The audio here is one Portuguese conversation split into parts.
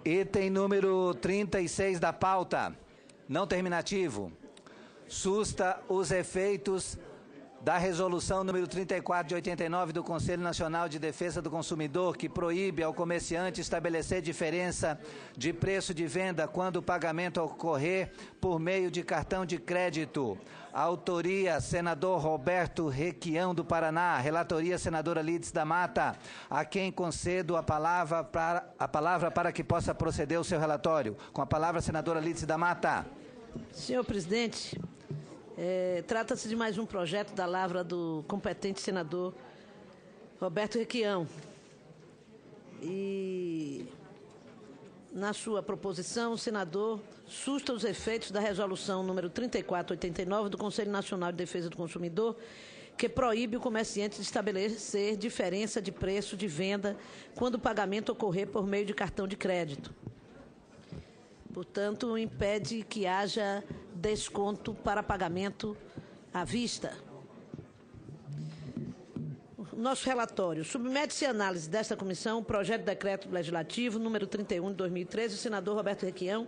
Item número 36 da pauta, não terminativo, susta os efeitos da resolução número 34 de 89 do Conselho Nacional de Defesa do Consumidor, que proíbe ao comerciante estabelecer diferença de preço de venda quando o pagamento ocorrer por meio de cartão de crédito. Autoria, senador Roberto Requião, do Paraná. Relatoria, senadora Lídice da Mata, a quem concedo a palavra para que possa proceder o seu relatório. Com a palavra, senadora Lídice da Mata. Senhor presidente, trata-se de mais um projeto da lavra do competente senador Roberto Requião. E, na sua proposição, o senador susta os efeitos da resolução número 3489 do Conselho Nacional de Defesa do Consumidor, que proíbe o comerciante de estabelecer diferença de preço de venda quando o pagamento ocorrer por meio de cartão de crédito. Portanto, impede que haja desconto para pagamento à vista. Nosso relatório. Submete-se à análise desta comissão o projeto de decreto legislativo número 31 de 2013, do senador Roberto Requião,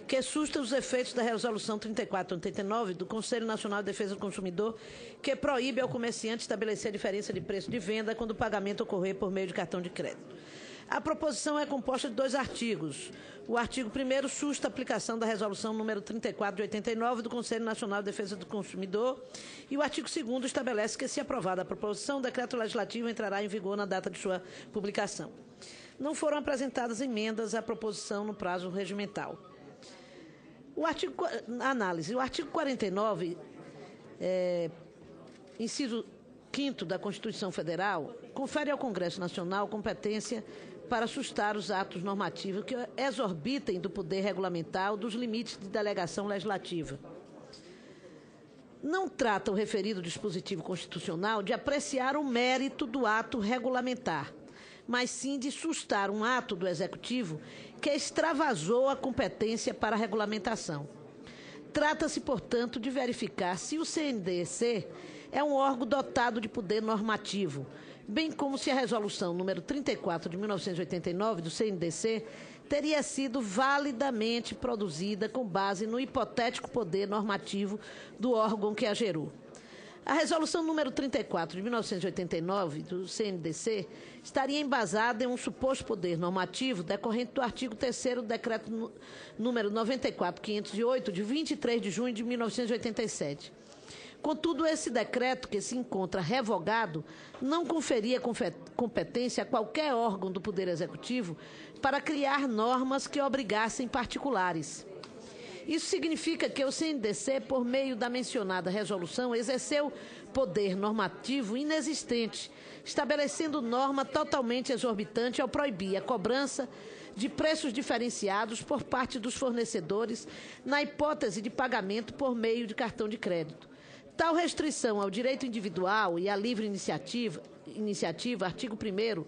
que susta os efeitos da resolução 3489 do Conselho Nacional de Defesa do Consumidor, que proíbe ao comerciante estabelecer a diferença de preço de venda quando o pagamento ocorrer por meio de cartão de crédito. A proposição é composta de 2 artigos. O artigo 1º susta a aplicação da resolução número 34 de 89 do Conselho Nacional de Defesa do Consumidor, e o artigo 2º estabelece que, se aprovada a proposição, o decreto legislativo entrará em vigor na data de sua publicação. Não foram apresentadas emendas à proposição no prazo regimental. Análise. O artigo 49, inciso 5º da Constituição Federal, confere ao Congresso Nacional competência para sustar os atos normativos que exorbitem do poder regulamentar ou dos limites de delegação legislativa. Não trata o referido dispositivo constitucional de apreciar o mérito do ato regulamentar, mas sim de sustar um ato do Executivo que extravasou a competência para a regulamentação. Trata-se, portanto, de verificar se o CNDC é um órgão dotado de poder normativo, bem como se a resolução número 34 de 1989 do CNDC teria sido validamente produzida com base no hipotético poder normativo do órgão que a gerou. A resolução número 34 de 1989 do CNDC estaria embasada em um suposto poder normativo decorrente do artigo 3º do decreto número 94.508 de 23 de junho de 1987. Contudo, esse decreto, que se encontra revogado, não conferia competência a qualquer órgão do Poder Executivo para criar normas que obrigassem particulares. Isso significa que o CNDC, por meio da mencionada resolução, exerceu poder normativo inexistente, estabelecendo norma totalmente exorbitante ao proibir a cobrança de preços diferenciados por parte dos fornecedores na hipótese de pagamento por meio de cartão de crédito. Tal restrição ao direito individual e à livre iniciativa, artigo 1º,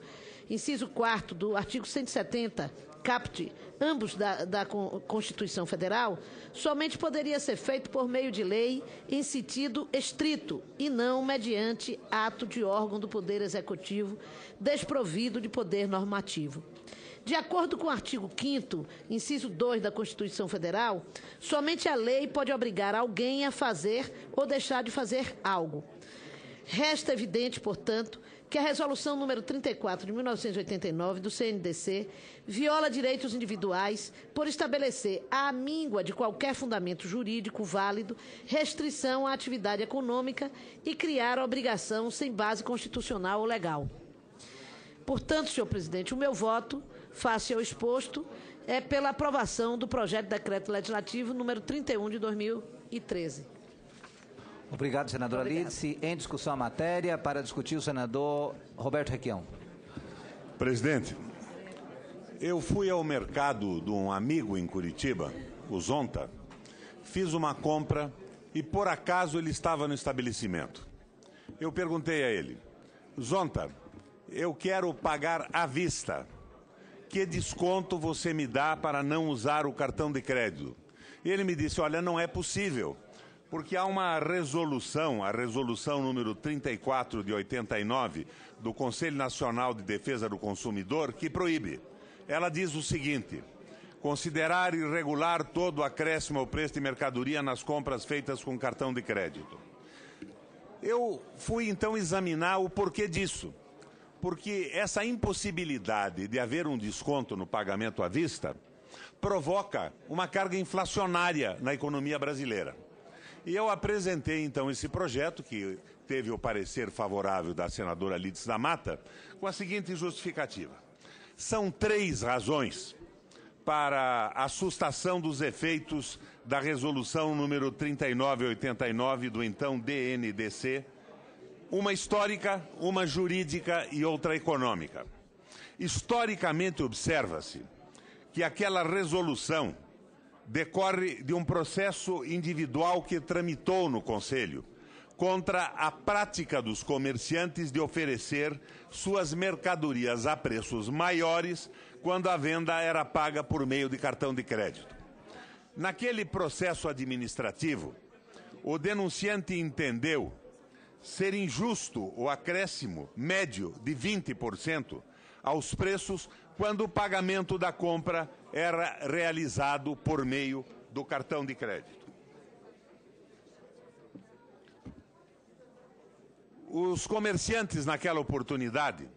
inciso 4º do artigo 170, caput, ambos da Constituição Federal, somente poderia ser feito por meio de lei em sentido estrito e não mediante ato de órgão do Poder Executivo desprovido de poder normativo. De acordo com o artigo 5º, inciso 2 da Constituição Federal, somente a lei pode obrigar alguém a fazer ou deixar de fazer algo. Resta evidente, portanto, que a resolução número 34 de 1989 do CNDC viola direitos individuais por estabelecer, à míngua de qualquer fundamento jurídico válido, restrição à atividade econômica e criar obrigação sem base constitucional ou legal. Portanto, senhor presidente, o meu voto, face ao exposto, é pela aprovação do projeto de decreto legislativo número 31 de 2013. Obrigado, senadora Lídice. Em discussão a matéria, para discutir o senador Roberto Requião. Presidente, eu fui ao mercado de um amigo em Curitiba, o Zonta, fiz uma compra e, por acaso, ele estava no estabelecimento. Eu perguntei a ele: Zonta, eu quero pagar à vista. Que desconto você me dá para não usar o cartão de crédito? E ele me disse: olha, não é possível, porque há uma resolução, a resolução número 34 de 89 do Conselho Nacional de Defesa do Consumidor, que proíbe. Ela diz o seguinte: considerar irregular todo o acréscimo ao preço de mercadoria nas compras feitas com cartão de crédito. Eu fui, então, examinar o porquê disso. Porque essa impossibilidade de haver um desconto no pagamento à vista provoca uma carga inflacionária na economia brasileira. E eu apresentei, então, esse projeto, que teve o parecer favorável da senadora Lídice da Mata, com a seguinte justificativa. São 3 razões para a sustação dos efeitos da resolução número 3989 do então DNDC, uma histórica, uma jurídica e outra econômica. Historicamente, observa-se que aquela resolução decorre de um processo individual que tramitou no Conselho contra a prática dos comerciantes de oferecer suas mercadorias a preços maiores quando a venda era paga por meio de cartão de crédito. Naquele processo administrativo, o denunciante entendeu ser injusto o acréscimo médio de 20% aos preços quando o pagamento da compra era realizado por meio do cartão de crédito. Os comerciantes, naquela oportunidade,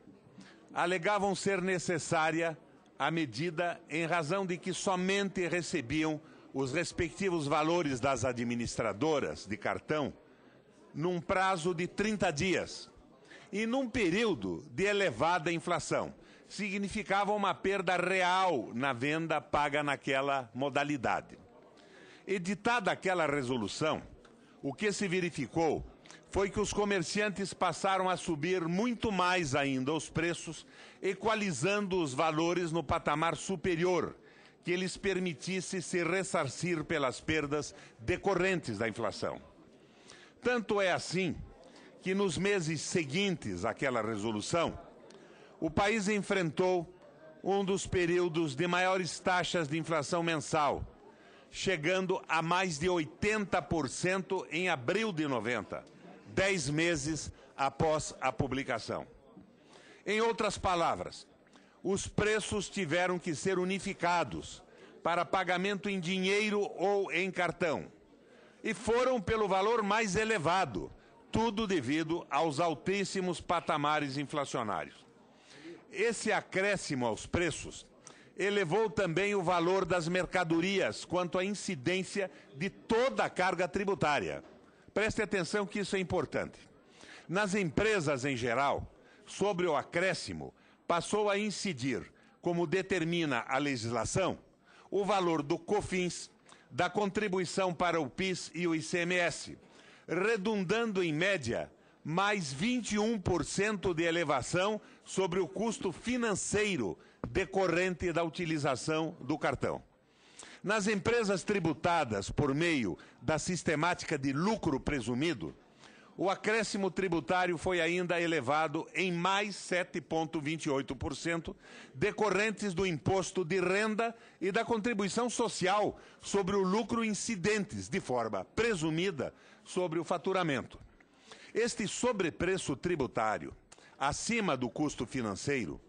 alegavam ser necessária a medida em razão de que somente recebiam os respectivos valores das administradoras de cartão num prazo de 30 dias e num período de elevada inflação. Significava uma perda real na venda paga naquela modalidade. Editada aquela resolução, o que se verificou foi que os comerciantes passaram a subir muito mais ainda os preços, equalizando os valores no patamar superior, que lhes permitisse se ressarcir pelas perdas decorrentes da inflação. Tanto é assim que nos meses seguintes àquela resolução, o país enfrentou um dos períodos de maiores taxas de inflação mensal, chegando a mais de 80% em abril de 90, 10 meses após a publicação. Em outras palavras, os preços tiveram que ser unificados para pagamento em dinheiro ou em cartão, e foram pelo valor mais elevado, tudo devido aos altíssimos patamares inflacionários. Esse acréscimo aos preços elevou também o valor das mercadorias quanto à incidência de toda a carga tributária. Preste atenção que isso é importante. Nas empresas em geral, sobre o acréscimo, passou a incidir, como determina a legislação, o valor do COFINS, da contribuição para o PIS e o ICMS, redundando em média mais 21% de elevação sobre o custo financeiro decorrente da utilização do cartão. Nas empresas tributadas por meio da sistemática de lucro presumido, o acréscimo tributário foi ainda elevado em mais 7,28%, decorrentes do imposto de renda e da contribuição social sobre o lucro incidentes, de forma presumida, sobre o faturamento. Este sobrepreço tributário, acima do custo financeiro,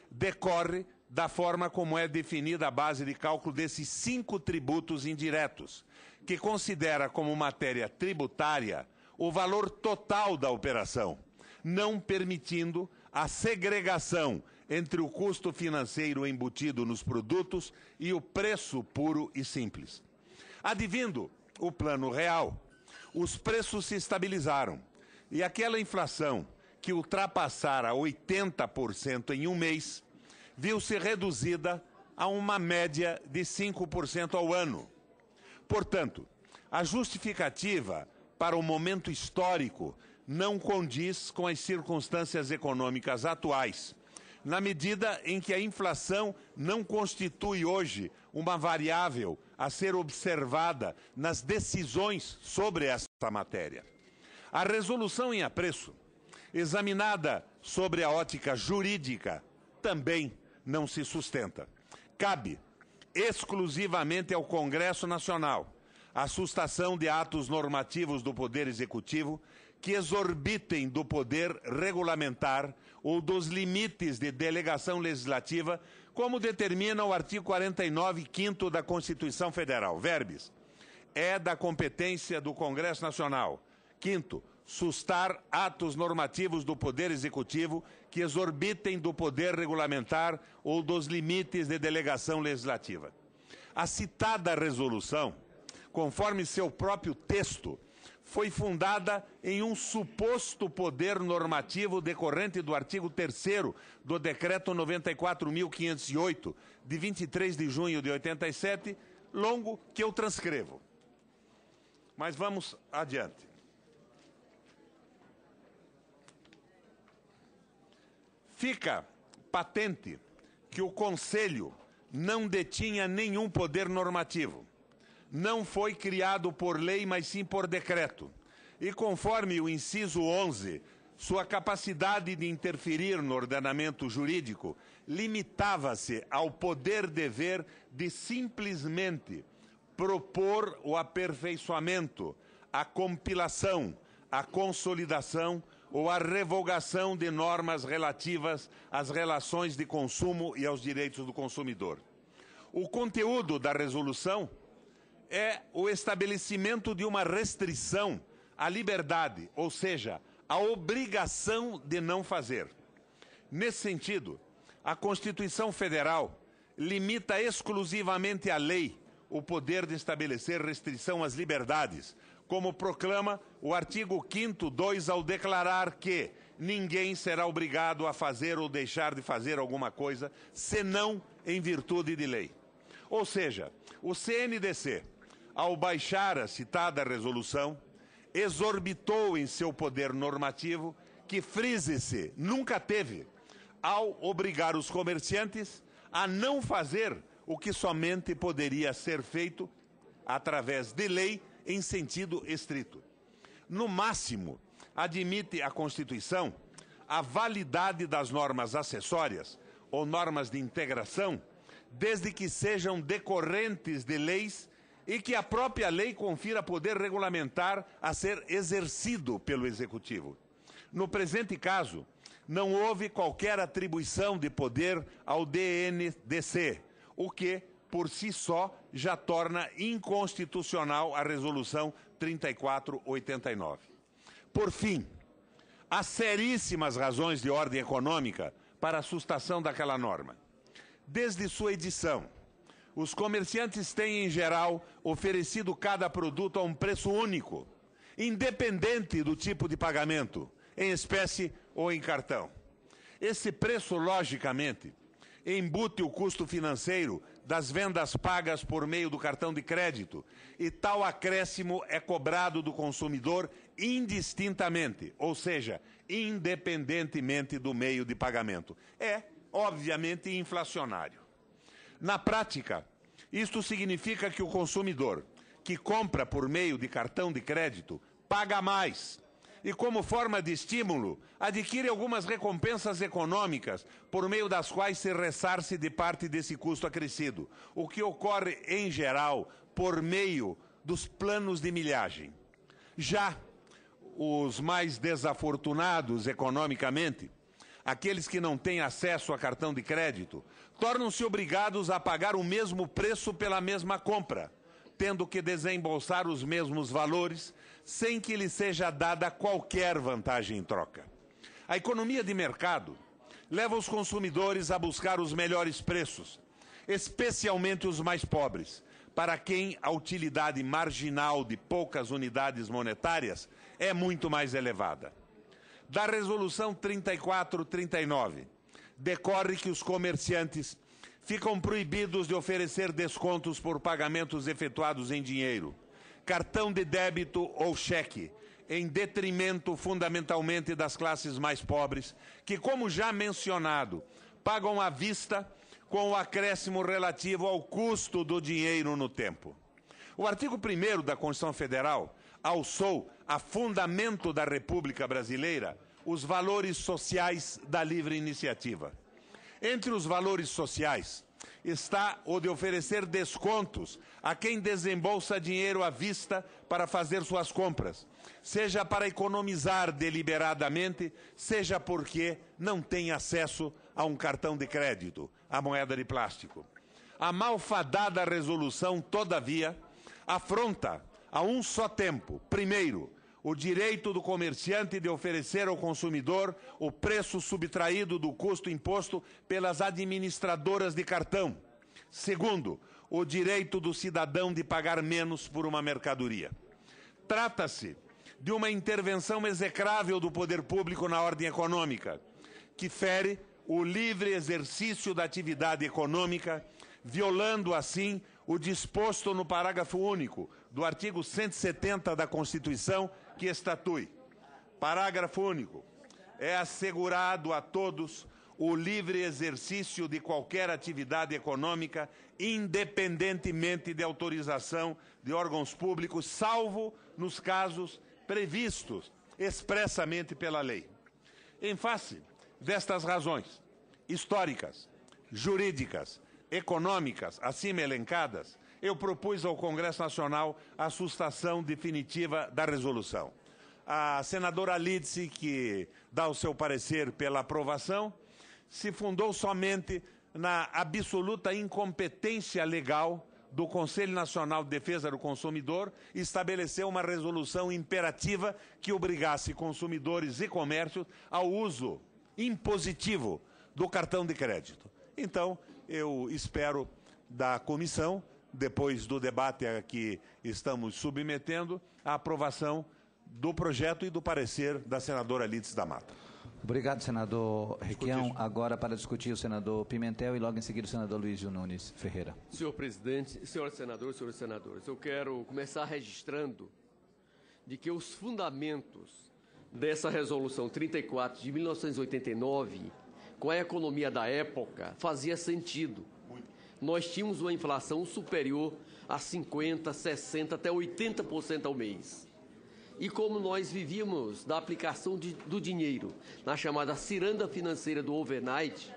decorre da forma como é definida a base de cálculo desses 5 tributos indiretos, que considera como matéria tributária o valor total da operação, não permitindo a segregação entre o custo financeiro embutido nos produtos e o preço puro e simples. Advindo o plano real, os preços se estabilizaram e aquela inflação que ultrapassara 80% em um mês viu-se reduzida a uma média de 5% ao ano. Portanto, a justificativa para o momento histórico não condiz com as circunstâncias econômicas atuais, na medida em que a inflação não constitui hoje uma variável a ser observada nas decisões sobre esta matéria. A resolução em apreço, examinada sobre a ótica jurídica, também não se sustenta. Cabe exclusivamente ao Congresso Nacional a sustação de atos normativos do Poder Executivo que exorbitem do poder regulamentar ou dos limites de delegação legislativa como determina o artigo 49, 5º da Constituição Federal. Verbis, é da competência do Congresso Nacional. 5º, sustar atos normativos do Poder Executivo que exorbitem do poder regulamentar ou dos limites de delegação legislativa. A citada resolução, conforme seu próprio texto, foi fundada em um suposto poder normativo decorrente do artigo 3º do Decreto 94.508, de 23 de junho de 87, longo que eu transcrevo. Mas vamos adiante. Fica patente que o Conselho não detinha nenhum poder normativo. Não foi criado por lei, mas sim por decreto. E conforme o inciso 11, sua capacidade de interferir no ordenamento jurídico limitava-se ao poder-dever de simplesmente propor o aperfeiçoamento, a compilação, a consolidação ou a revogação de normas relativas às relações de consumo e aos direitos do consumidor. O conteúdo da resolução é o estabelecimento de uma restrição à liberdade, ou seja, a obrigação de não fazer. Nesse sentido, a Constituição Federal limita exclusivamente à lei o poder de estabelecer restrição às liberdades, como proclama o artigo 5º, 2, ao declarar que ninguém será obrigado a fazer ou deixar de fazer alguma coisa, senão em virtude de lei. Ou seja, o CNDC, ao baixar a citada resolução, exorbitou em seu poder normativo, que, frise-se, nunca teve, ao obrigar os comerciantes a não fazer o que somente poderia ser feito através de lei em sentido estrito. No máximo, admite a Constituição a validade das normas acessórias ou normas de integração, desde que sejam decorrentes de leis e que a própria lei confira poder regulamentar a ser exercido pelo Executivo. No presente caso, não houve qualquer atribuição de poder ao DNDC, o que, por si só, já torna inconstitucional a Resolução 3489. Por fim, há seríssimas razões de ordem econômica para a sustação daquela norma. Desde sua edição, os comerciantes têm, em geral, oferecido cada produto a um preço único, independente do tipo de pagamento, em espécie ou em cartão. Esse preço, logicamente, embute o custo financeiro das vendas pagas por meio do cartão de crédito, e tal acréscimo é cobrado do consumidor indistintamente, ou seja, independentemente do meio de pagamento. É, obviamente, inflacionário. Na prática, isto significa que o consumidor que compra por meio de cartão de crédito paga mais e, como forma de estímulo, adquire algumas recompensas econômicas por meio das quais se ressarce de parte desse custo acrescido, o que ocorre, em geral, por meio dos planos de milhagem. Já os mais desafortunados economicamente, aqueles que não têm acesso a cartão de crédito, tornam-se obrigados a pagar o mesmo preço pela mesma compra, tendo que desembolsar os mesmos valores, sem que lhe seja dada qualquer vantagem em troca. A economia de mercado leva os consumidores a buscar os melhores preços, especialmente os mais pobres, para quem a utilidade marginal de poucas unidades monetárias é muito mais elevada. Da Resolução 3439, decorre que os comerciantes ficam proibidos de oferecer descontos por pagamentos efetuados em dinheiro, cartão de débito ou cheque, em detrimento fundamentalmente das classes mais pobres, que, como já mencionado, pagam à vista com o acréscimo relativo ao custo do dinheiro no tempo. O artigo 1º da Constituição Federal alçou a fundamento da República Brasileira os valores sociais da livre iniciativa. Entre os valores sociais, está o de oferecer descontos a quem desembolsa dinheiro à vista para fazer suas compras, seja para economizar deliberadamente, seja porque não tem acesso a um cartão de crédito, a moeda de plástico. A malfadada resolução, todavia, afronta a um só tempo, primeiro, o direito do comerciante de oferecer ao consumidor o preço subtraído do custo imposto pelas administradoras de cartão. Segundo, o direito do cidadão de pagar menos por uma mercadoria. Trata-se de uma intervenção execrável do poder público na ordem econômica, que fere o livre exercício da atividade econômica, violando, assim, o disposto no parágrafo único do artigo 170 da Constituição, que estatui. Parágrafo único. É assegurado a todos o livre exercício de qualquer atividade econômica, independentemente de autorização de órgãos públicos, salvo nos casos previstos expressamente pela lei. Em face destas razões históricas, jurídicas, econômicas, acima elencadas, eu propus ao Congresso Nacional a sustação definitiva da resolução. A senadora Lídice, que dá o seu parecer pela aprovação, se fundou somente na absoluta incompetência legal do Conselho Nacional de Defesa do Consumidor e estabeleceu uma resolução imperativa que obrigasse consumidores e comércios ao uso impositivo do cartão de crédito. Então, eu espero da comissão, depois do debate a que estamos submetendo, a aprovação do projeto e do parecer da senadora Lídice da Mata. Obrigado, senador Requião. Agora, para discutir, o senador Pimentel e logo em seguida o senador Luizio Nunes Ferreira. Senhor presidente, senhoras senadoras, senhores senadores, eu quero começar registrando de que os fundamentos dessa resolução 34 de 1989, com a economia da época, fazia sentido. Nós tínhamos uma inflação superior a 50%, 60%, até 80% ao mês. E como nós vivíamos da aplicação do dinheiro na chamada ciranda financeira do overnight,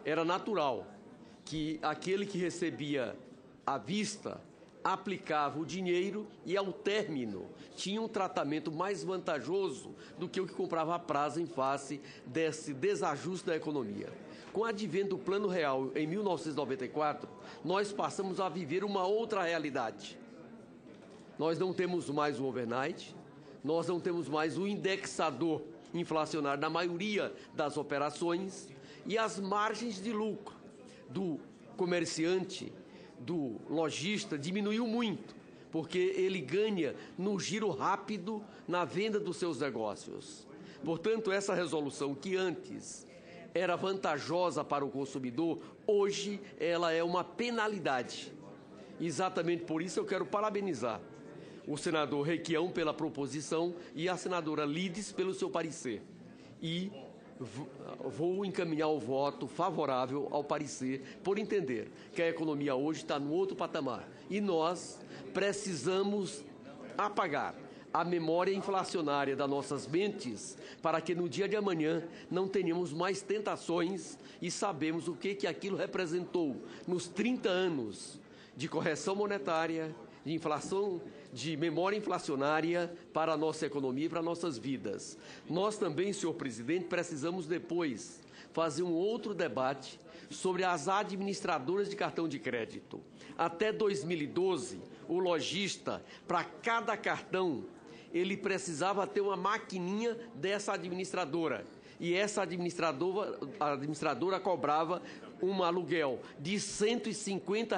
era natural que aquele que recebia à vista aplicava o dinheiro e, ao término, tinha um tratamento mais vantajoso do que o que comprava a prazo em face desse desajuste da economia. Com o advento do Plano Real em 1994, nós passamos a viver uma outra realidade. Nós não temos mais o overnight, nós não temos mais o indexador inflacionário na maioria das operações e as margens de lucro do comerciante, do lojista, diminuiu muito, porque ele ganha no giro rápido na venda dos seus negócios. Portanto, essa resolução que antes era vantajosa para o consumidor, hoje ela é uma penalidade. Exatamente por isso eu quero parabenizar o senador Requião pela proposição e a senadora Lídice pelo seu parecer. E vou encaminhar o voto favorável ao parecer, por entender que a economia hoje está no outro patamar. E nós precisamos apagar a memória inflacionária das nossas mentes para que no dia de amanhã não tenhamos mais tentações e sabemos o que aquilo representou nos 30 anos de correção monetária, de inflação, de memória inflacionária para a nossa economia e para nossas vidas. Nós também, senhor presidente, precisamos depois fazer um outro debate sobre as administradoras de cartão de crédito. Até 2012, o lojista, para cada cartão, ele precisava ter uma maquininha dessa administradora. E essa administradora cobrava um aluguel de R$ 150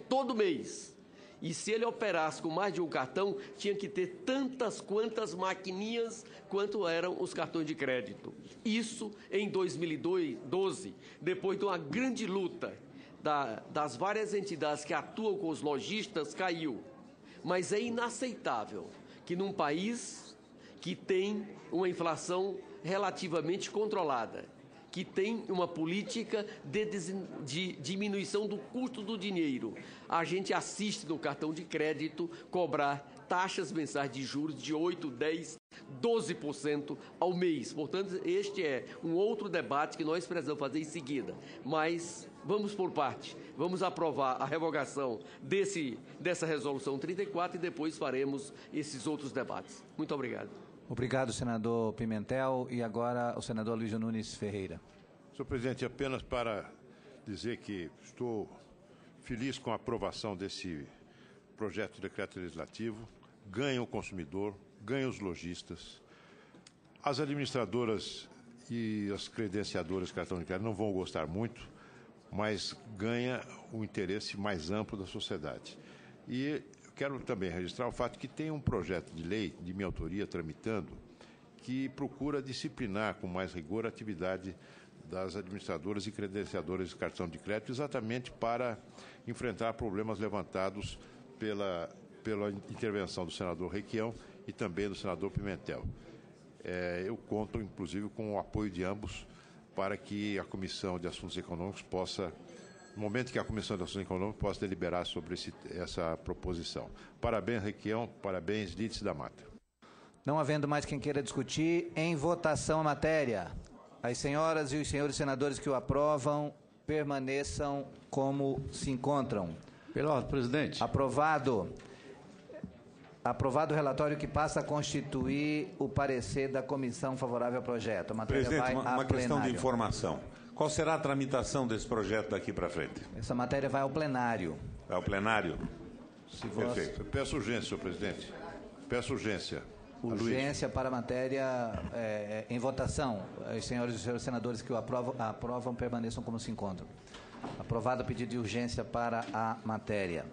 todo mês. E se ele operasse com mais de um cartão, tinha que ter tantas quantas maquininhas quanto eram os cartões de crédito. Isso em 2012, depois de uma grande luta das várias entidades que atuam com os lojistas, caiu. Mas é inaceitável que num país que tem uma inflação relativamente controlada, que tem uma política de diminuição do custo do dinheiro, a gente assiste no cartão de crédito cobrar taxas mensais de juros de 8%, 10%, 12% ao mês. Portanto, este é um outro debate que nós precisamos fazer em seguida. Mas vamos por parte. Vamos aprovar a revogação dessa resolução 34 e depois faremos esses outros debates. Muito obrigado. Obrigado, senador Pimentel. E agora o senador Luiz Nunes Ferreira. Senhor presidente, apenas para dizer que estou feliz com a aprovação desse projeto de decreto legislativo. Ganha o consumidor, ganha os lojistas. As administradoras e as credenciadoras de cartão de crédito não vão gostar muito, mas ganha o interesse mais amplo da sociedade. E quero também registrar o fato que tem um projeto de lei de minha autoria tramitando que procura disciplinar com mais rigor a atividade das administradoras e credenciadoras de cartão de crédito, exatamente para enfrentar problemas levantados pela intervenção do senador Requião e também do senador Pimentel. Eu conto, inclusive, com o apoio de ambos para que a Comissão de Assuntos Econômicos possa, no momento que a Comissão de Assuntos Econômicos possa deliberar sobre essa proposição. Parabéns, Requião, parabéns, Lídice da Mata. Não havendo mais quem queira discutir, em votação a matéria. As senhoras e os senhores senadores que o aprovam permaneçam como se encontram. Pela ordem, presidente. Aprovado. Aprovado o relatório que passa a constituir o parecer da comissão favorável ao projeto. A matéria Presidente, vai uma questão de plenário. informação. Qual será a tramitação desse projeto daqui para frente? Essa matéria vai ao plenário. Vai ao plenário? Perfeito. Eu peço urgência, senhor presidente. Peço urgência. Urgência para a matéria em votação. Os senhores e os senhores senadores que o aprovam permaneçam como se encontram. Aprovado o pedido de urgência para a matéria.